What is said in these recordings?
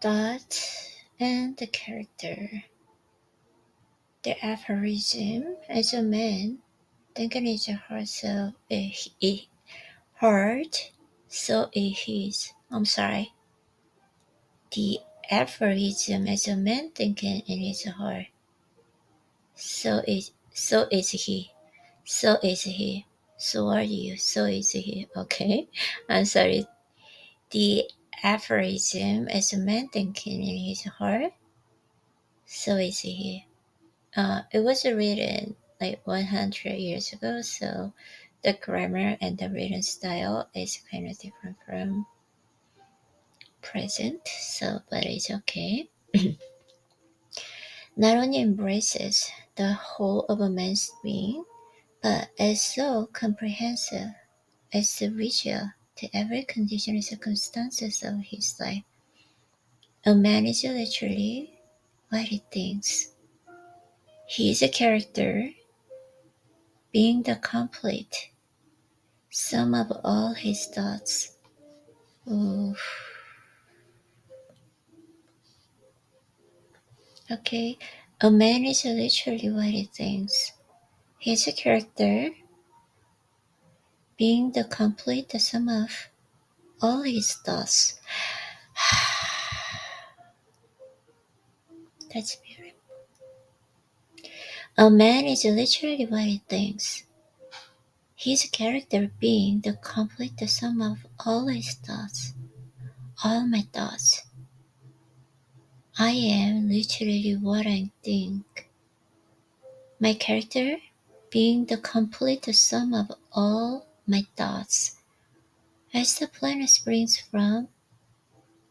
thought and the character. The aphorism, as a man, thinking is a heart, so heart, so is his. I'm sorry. The aphorism, as a man thinking in his heart, so is he. So is he. So are you. So is he. Okay. I'm sorry. The aphorism, as a man thinking in his heart, so is he. It was written like 100 years ago, so the grammar and the written style is kind of different from present, so but it's okay. Not only embraces the whole of a man's being, but is so comprehensive as to visual to every condition and circumstances of his life. A man is literally what he thinks. He is a character, being the complete sum of all his thoughts. Ooh. Okay, a man is literally what he thinks. He is a character, being the complete sum of all his thoughts. That's beautiful. A man is literally what he thinks. His character being the complete sum of all his thoughts. All my thoughts. I am literally what I think. My character being the complete sum of all my thoughts. As the plant springs from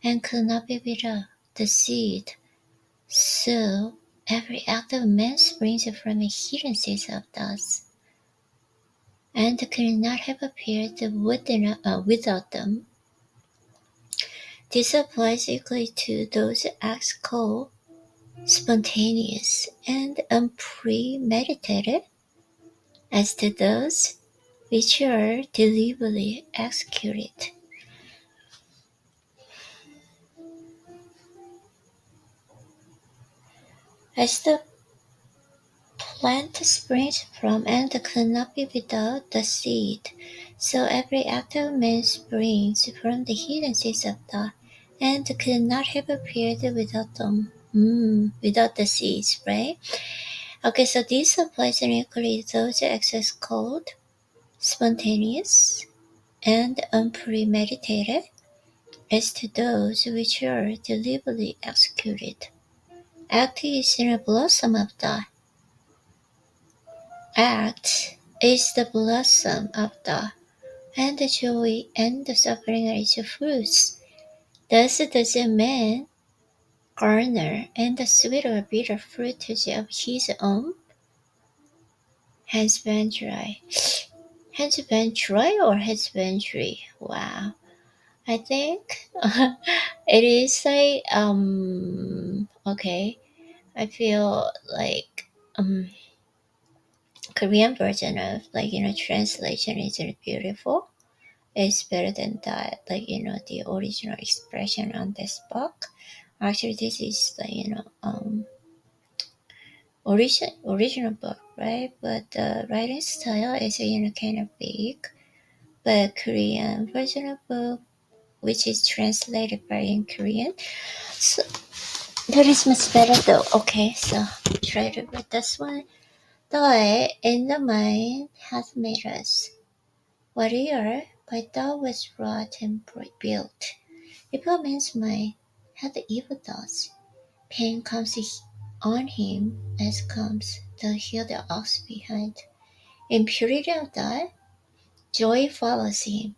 and could not be without the seed, so every act of man springs from a hidden seed of thoughts, and could not have appeared without them. This applies equally to those acts called spontaneous and unpremeditated, as to those which are deliberately executed. As the plant springs from and cannot be without the seed, so every act of man springs from the hidden seeds of thought, and could not have appeared without them. Without the seeds, right? Okay, so this applies equally to those acts called spontaneous and unpremeditated, as to those which are deliberately executed. Act is in a blossom of thought. Act is the blossom of thought, and the joy and the suffering are its fruits. Thus does a man garner and the sweet or bitter fruit of his own husbandry. Husbandry or husbandry? Wow. I think it is like okay. I feel like Korean version of translation is beautiful. It's better than that, the original expression on this book. Actually, this is original book, right? But the writing style is kind of big. But Korean version of book, which is translated by in Korean, so that is much better though. Okay, so try to read this one. Thought in the mind hath made us. What we are by thought was wrought and built. If a man's mind hath evil thoughts, pain comes on him as comes the heel the ox behind. In purity of thought, joy follows him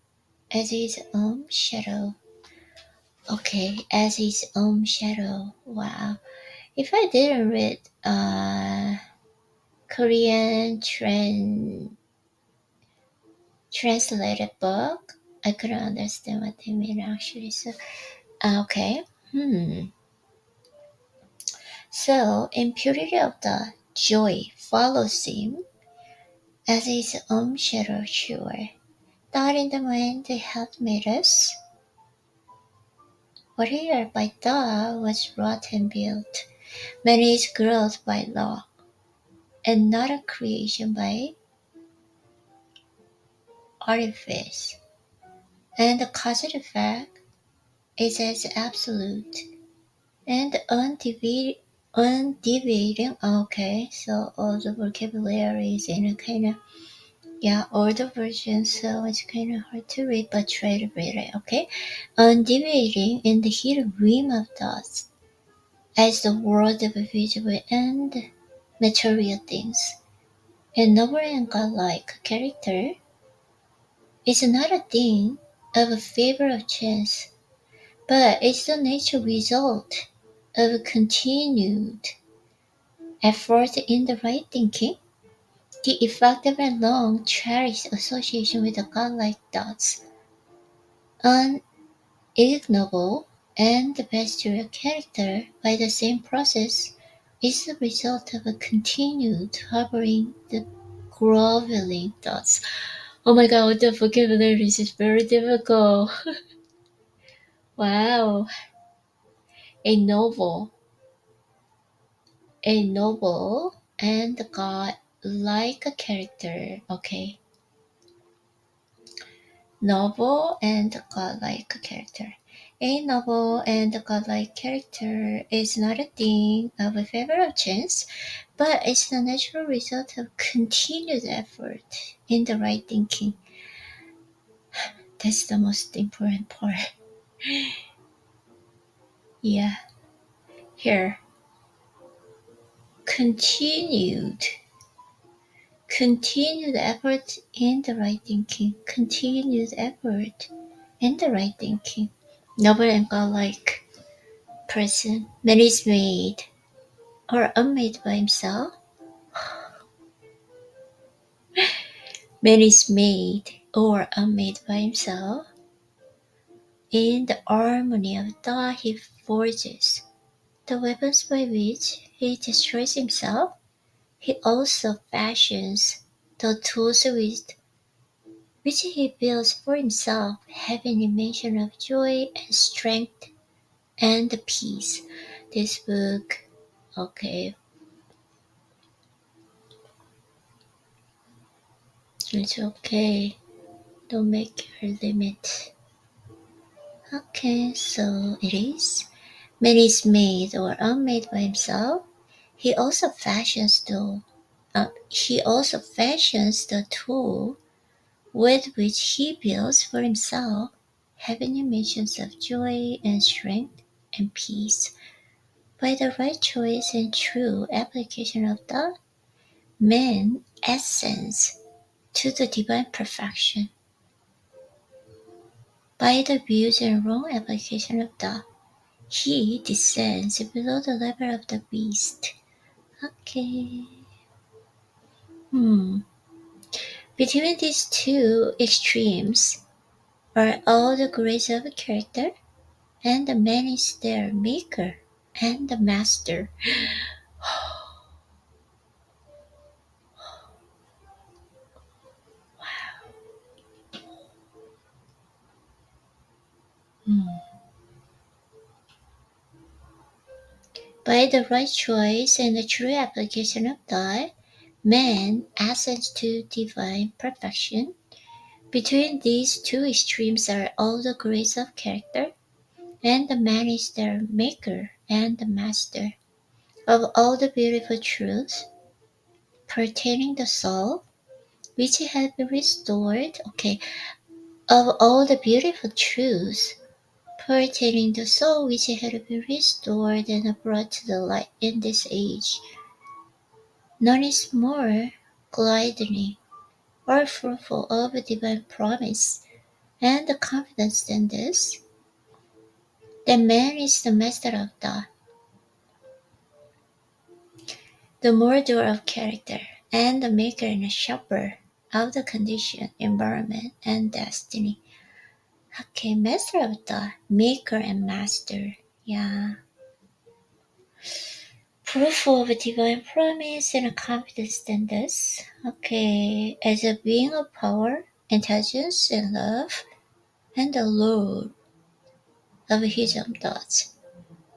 as his own shadow. Okay, as his own shadow. Wow. If I didn't read Korean translated book, I couldn't understand what they mean actually. So, okay. So, in purity of the joy follows him as his own shadow sure. Thought in the mind they have made us. What here by thought was wrought and built. Man is growth by law, and not a creation by artifice. And the causative fact is as absolute and undeviating. Okay, so all the vocabulary is in a kind of older version, so it's kind of hard to read, but try to read it. Okay, undeviating in the hidden realm of thoughts, as the world of visible and material things. A noble and godlike character is not a thing of a favor of chance, but it's the natural result of continued effort in the right thinking, the effective and long cherished association with the godlike thoughts, unignorable and the pastoral character by the same process is the result of a continued harboring the groveling thoughts. Oh my god, the vocabulary is very difficult. Wow. A noble, a noble and god like a character. Okay. Noble and godlike character. A noble and godlike character is not a thing of a favor of chance, but it's the natural result of continued effort in the right thinking. That's the most important part. Yeah. Here. Continued. Continued effort in the right thinking. Continued effort in the right thinking. Noble and godlike person. Man is made or unmade by himself. Man is made or unmade by himself. In the harmony of thought he forges the weapons by which he destroys himself. He also fashions the tools with which he builds for himself, having a mention of joy and strength and peace. This book, okay, it's okay. Don't make your limit. Okay, so it is. Man is made or unmade by himself. He also fashions the tool with which he builds for himself, having emissions of joy and strength and peace. By the right choice and true application of the man ascends to the divine perfection. By the abuse and wrong application of the he descends below the level of the beast. Okay. Between these two extremes are all the grades of a character, and the man is their maker and the master. By the right choice and the true application of God, man ascends to divine perfection. Between these two extremes are all the grades of character, and the man is their maker and the master of all the beautiful truths pertaining the soul, which had been restored. Okay, of all the beautiful truths pertaining the soul, which had been restored and brought to the light in this age. None is more gliding or fruitful of a divine promise and the confidence than this. The man is the master of thought, the molder of character, and the maker and shaper of the condition, environment, and destiny. Okay, master of thought, maker and master. Yeah. Proof of a divine promise and a confidence than this. Okay, as a being of power, intelligence, and love, and the Lord of his own thoughts.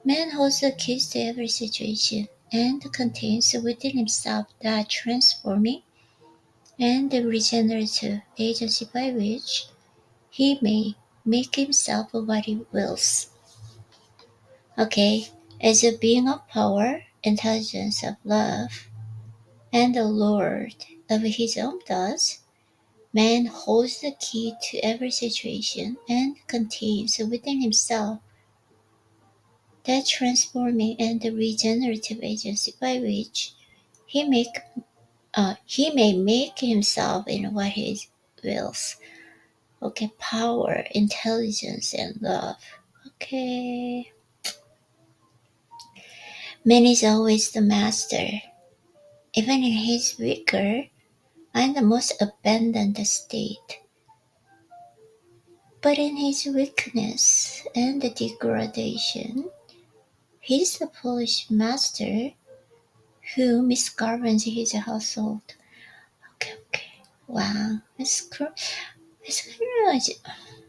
Man holds the keys to every situation and contains within himself that transforming and regenerative agency by which he may make himself what he wills. Okay, as a being of power, intelligence, of love, and the Lord of his own thoughts, man holds the key to every situation and contains within himself that transforming and regenerative agency by which he make he may make himself in what he wills. Okay, power, intelligence, and love. Okay. Man is always the master, even in his weaker and the most abandoned state. But in his weakness and the degradation, he is the Polish master who misgoverns his household. Okay. Wow, it's kind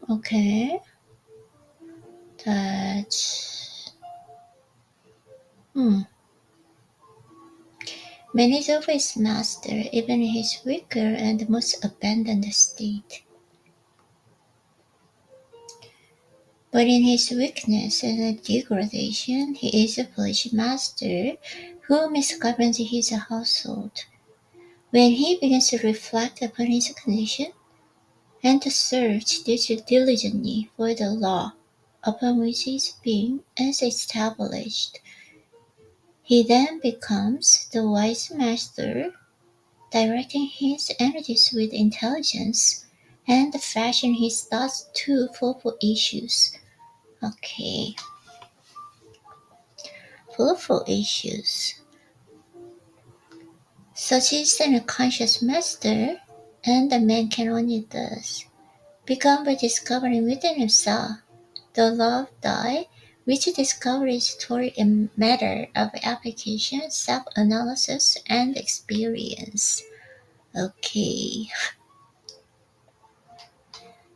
of okay. That's hmm. Man is always master, even in his weaker and most abandoned state. But in his weakness and degradation, he is a Polish master who misgoverns his household. When he begins to reflect upon his condition and to search diligently for the law upon which his being is established, he then becomes the wise master, directing his energies with intelligence and fashion his thoughts to fulfill issues. Okay, fulfill issues. Such is the unconscious master, and the man can only thus become by discovering within himself the law of die, which discoveries toward a matter of application, self-analysis, and experience. Okay.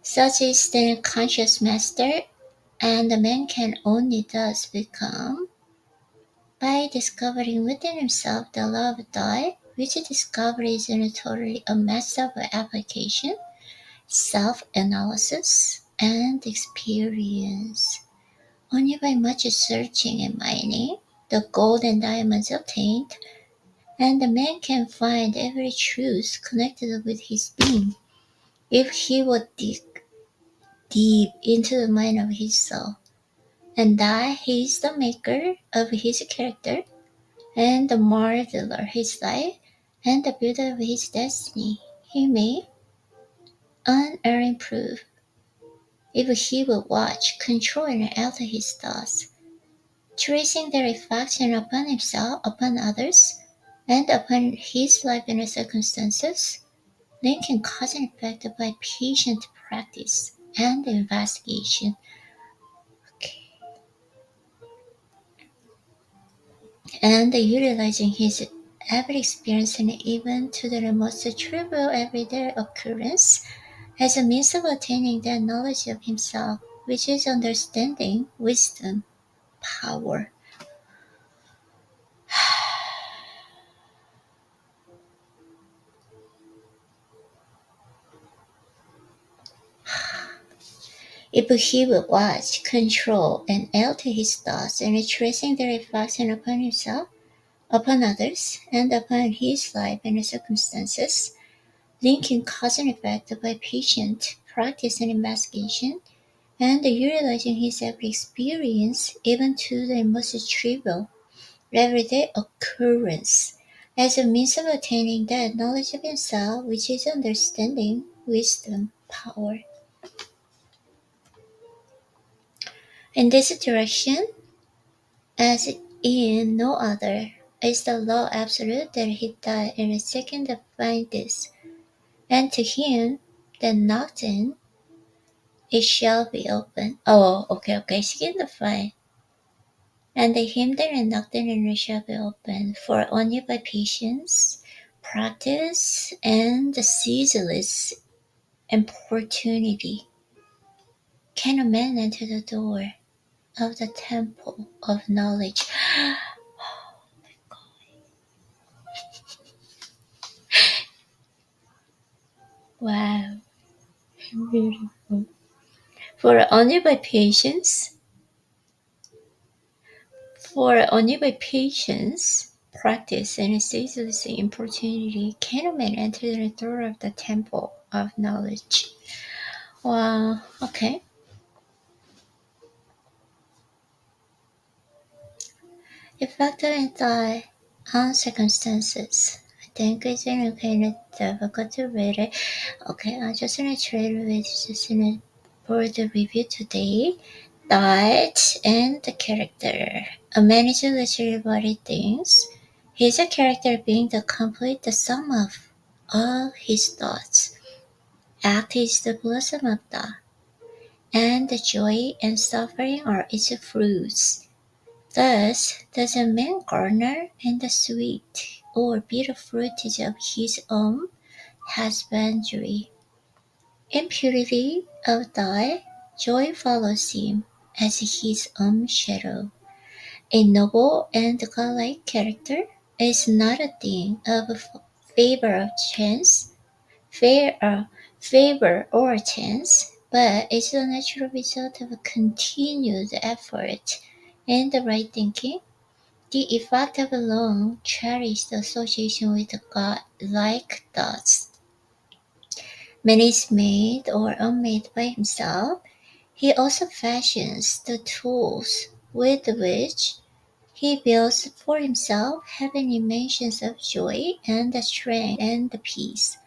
Such is the conscious master, and the man can only thus become by discovering within himself the law of die, which discovery is totally a matter of application, self-analysis, and experience. Only by much searching and mining, the gold and diamonds obtained, and the man can find every truth connected with his being, if he would dig deep into the mind of his soul, and that he is the maker of his character, and the marveler his life, and the builder of his destiny. He may unerring prove, if he will watch, control, and alter his thoughts, tracing their reflection upon himself, upon others, and upon his life and circumstances, linking cause and effect by patient practice and investigation. Okay. And utilizing his every experience and even to the most trivial everyday occurrence as a means of attaining that knowledge of himself, which is understanding, wisdom, power. If he would watch, control, and alter his thoughts, and tracing their reflection upon himself, upon others, and upon his life and circumstances, linking cause and effect by patient practice and investigation, and utilizing his every experience, even to the most trivial, everyday occurrence, as a means of attaining that knowledge of himself, which is understanding, wisdom, power. In this direction, as in no other, is the law absolute that he died and is seeking to find this, and to him that knocked in, it shall be open. Oh, okay, seeking to find. And to him that knocked in, and it shall be open, for only by patience, practice, and the ceaseless importunity can a man enter the door. of the temple of knowledge. Wow, beautiful. For only by patience, practice, and ceaseless importunity can a man enter the door of the temple of knowledge. Wow, okay. If factor in the circumstances, I think it's kind of difficult to read it. Okay, I just want to try to read just for the review today. Diet and the character. A man is literally what he thinks. His character being the complete the sum of all his thoughts. Act is the blossom of thought, and the joy and suffering are its fruits. Thus does a man garner in the sweet or bitter fruitage of his own husbandry. In purity of thought, joy follows him as his own shadow. A noble and godlike character is not a thing of favor of chance, fair favor or chance, but is the natural result of a continued effort and the right thinking. The effect of a long cherished association with God-like thoughts. Man is made or unmade by himself. He also fashions the tools with which he builds for himself heavenly mansions of joy and the strength and the peace.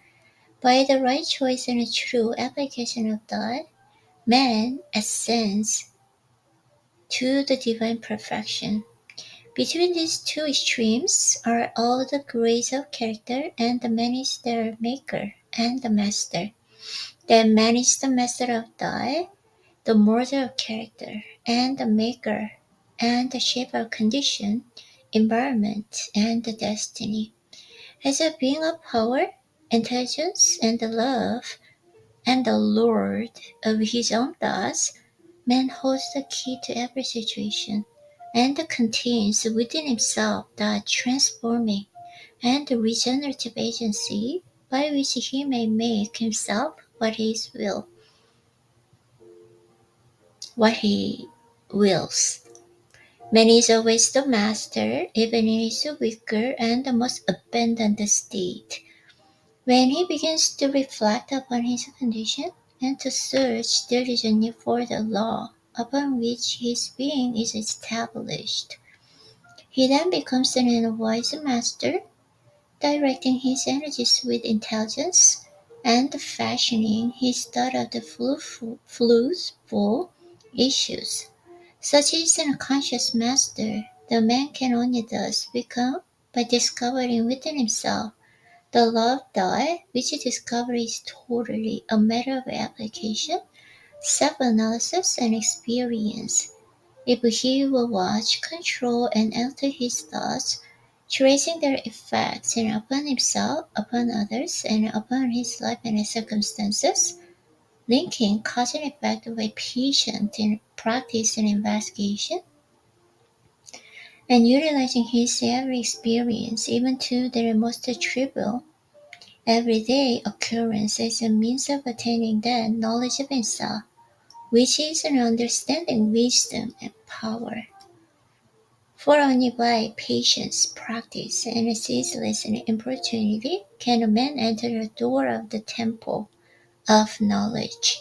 By the right choice and a true application of God, man ascends to the divine perfection. Between these two extremes are all the grades of character, and the man is their maker and the master. The man is the master of thought, the molder of character, and the maker and the shaper of condition, environment, and the destiny. As a being of power, intelligence, and the love, and the lord of his own thoughts, man holds the key to every situation, and contains within himself that transforming and regenerative agency by which he may make himself what he wills. Man is always the master, even in his weaker and the most abandoned state. When he begins to reflect upon his condition and to search diligently for the law upon which his being is established, he then becomes an wise master, directing his energies with intelligence and fashioning his thought of the fruitful issues. Such is an unconscious master. The man can only thus become by discovering within himself the law of thought, which discovery is totally a matter of application, self-analysis, and experience. If he will watch, control, and alter his thoughts, tracing their effects and upon himself, upon others, and upon his life and his circumstances, linking cause and effect by patient in practice and investigation, and utilizing his every experience, even to their most trivial, everyday occurrence as a means of attaining that knowledge of himself, which is an understanding, wisdom, and power. For only by patience, practice, and ceaseless importunity can a man enter the door of the temple of knowledge.